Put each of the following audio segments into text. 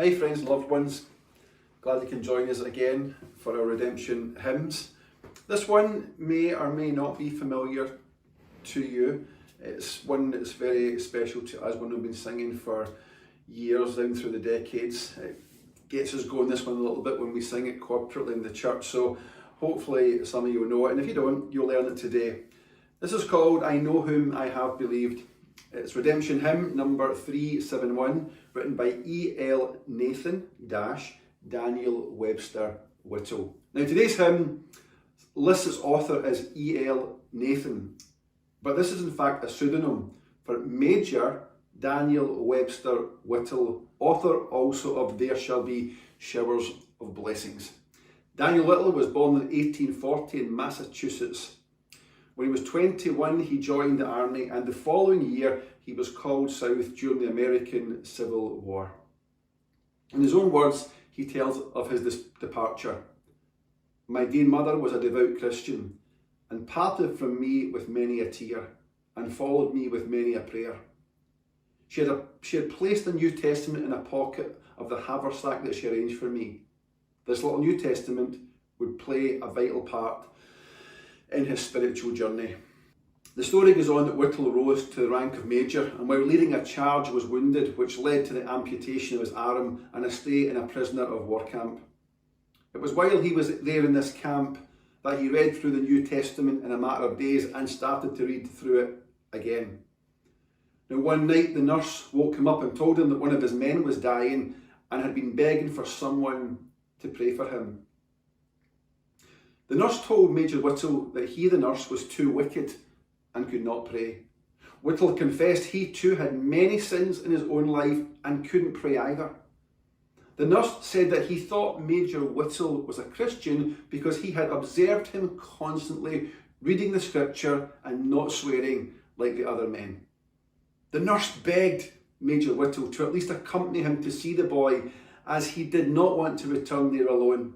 Hi friends, loved ones, glad you can join us again for our redemption hymns. This one may or may not be familiar to you. It's one that's very special to us, one we've been singing for years down through the decades. It gets us going, this one, a little bit when we sing it corporately in the church, so hopefully some of you will know it, and if you don't, you'll learn it today. This is called I Know Whom I Have Believed. It's Redemption Hymn number 371, written by E.L. Nathan Daniel Webster Whittle. Now today's hymn lists its author as E.L. Nathan, but this is in fact a pseudonym for Major Daniel Webster Whittle, author also of There Shall Be Showers of Blessings. Daniel Whittle was born in 1840 in Massachusetts. When he was 21, he joined the army, and the following year he was called south during the American Civil War. In his own words, he tells of his departure. My dear mother was a devout Christian, and parted from me with many a tear, and followed me with many a prayer. She had placed the New Testament in a pocket of the haversack that she arranged for me. This little New Testament would play a vital part in his spiritual journey. The story goes on that Whittle rose to the rank of major, and while leading a charge was wounded, which led to the amputation of his arm and a stay in a prisoner of war camp. It was while he was there in this camp that he read through the New Testament in a matter of days and started to read through it again. Now one night the nurse woke him up and told him that one of his men was dying and had been begging for someone to pray for him. The nurse told Major Whittle that he, the nurse, was too wicked and could not pray. Whittle confessed he too had many sins in his own life and couldn't pray either. The nurse said that he thought Major Whittle was a Christian because he had observed him constantly reading the scripture and not swearing like the other men. The nurse begged Major Whittle to at least accompany him to see the boy, as he did not want to return there alone.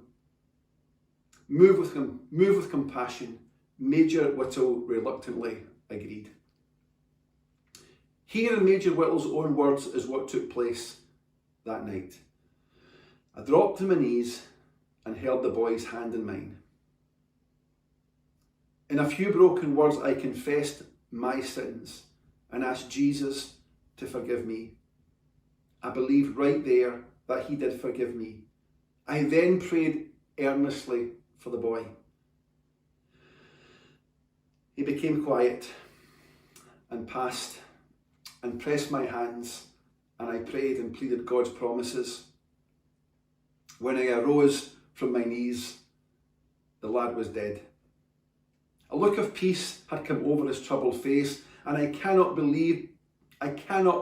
Moved with compassion, Major Whittle reluctantly agreed. Here in Major Whittle's own words is what took place that night. I dropped to my knees and held the boy's hand in mine. In a few broken words, I confessed my sins and asked Jesus to forgive me. I believed right there that he did forgive me. I then prayed earnestly for the boy. He became quiet and passed and pressed my hands, and I prayed and pleaded God's promises. When I arose from my knees, the lad was dead. A look of peace had come over his troubled face, and I cannot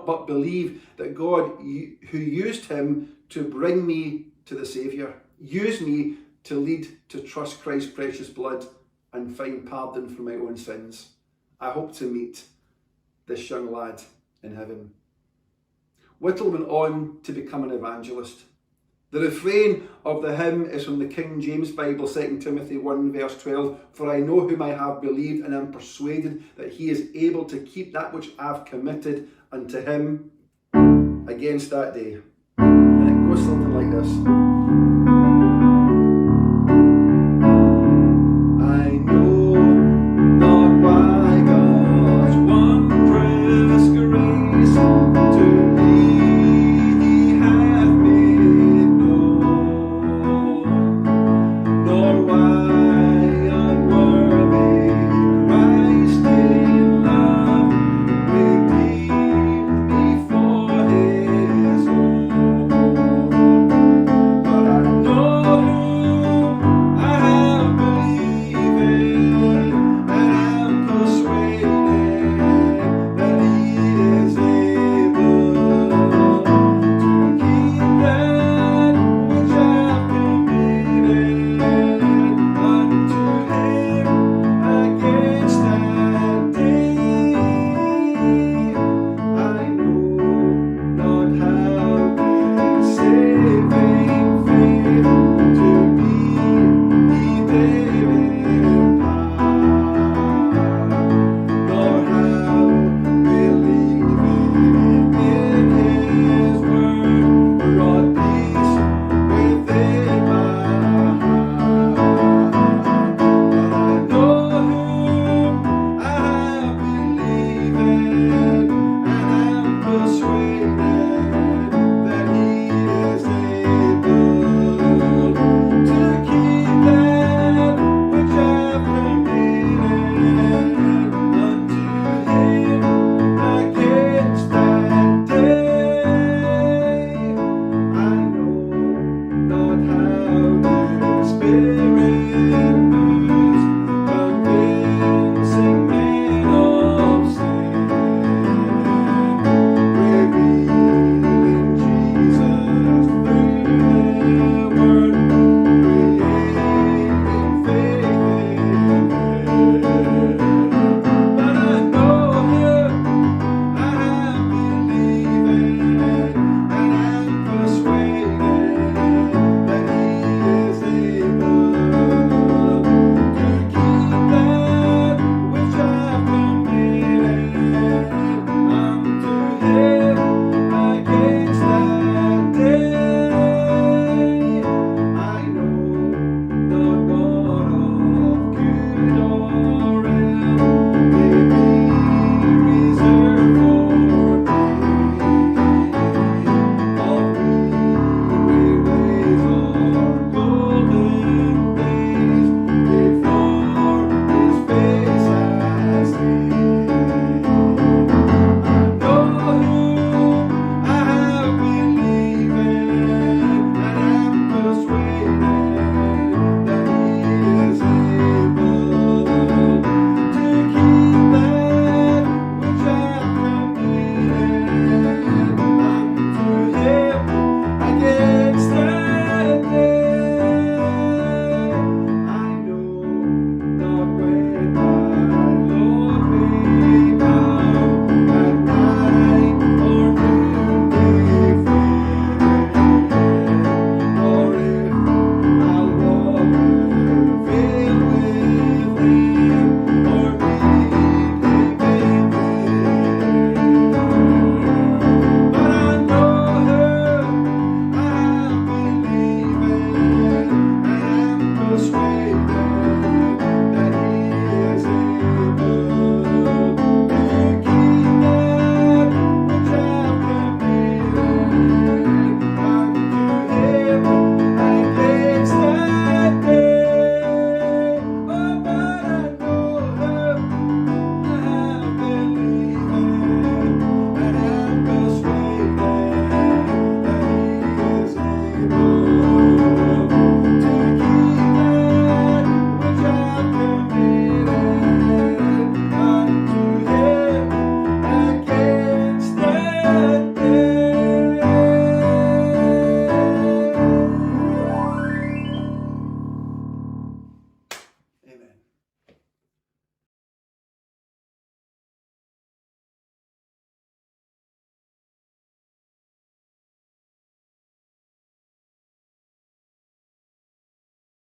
but believe that God, who used him to bring me to the Saviour, used me to lead to trust Christ's precious blood and find pardon for my own sins. I hope to meet this young lad in heaven. Whittle went on to become an evangelist. The refrain of the hymn is from the King James Bible, 2 Timothy 1 verse 12. For I know whom I have believed, and am persuaded that he is able to keep that which I have committed unto him against that day. And it goes something like this.